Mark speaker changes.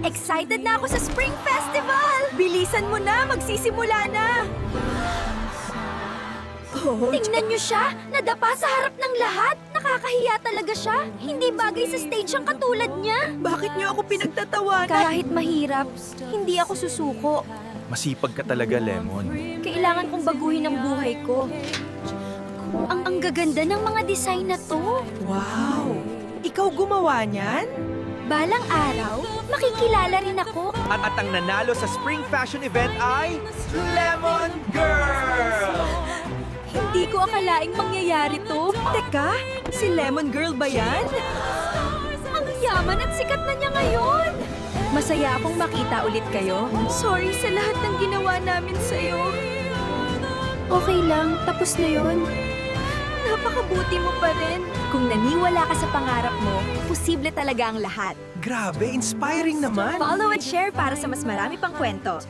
Speaker 1: Excited na ako sa Spring Festival! Bilisan mo na! Magsisimula na! Tingnan niyo siya! Nadapa sa harap ng lahat! Nakakahiya talaga siya! Hindi bagay sa stage ang katulad niya!
Speaker 2: Bakit niyo ako pinagtatawanan?
Speaker 1: Kahit mahirap, hindi ako susuko.
Speaker 3: Masipag ka talaga, Lemon.
Speaker 1: Kailangan kong baguhin ang buhay ko. Ang gaganda ng mga design na to.
Speaker 2: Wow! Ikaw gumawa niyan?
Speaker 1: Balang araw, makikilala rin ako.
Speaker 3: At ang nanalo sa Spring Fashion Event ay Lemon Girl!
Speaker 1: Hindi ko akalaing mangyayari to.
Speaker 2: Teka, si Lemon Girl ba yan?
Speaker 1: Ang yaman at sikat na niya ngayon. Masaya akong makita ulit kayo. Sorry sa lahat ng ginawa namin sa'yo. Okay lang, tapos na yon. Napakabuti mo pa rin. Kung naniwala ka sa pangarap mo, posible talaga ang lahat.
Speaker 3: Grabe, inspiring naman!
Speaker 1: Follow at share para sa mas marami pang kwento.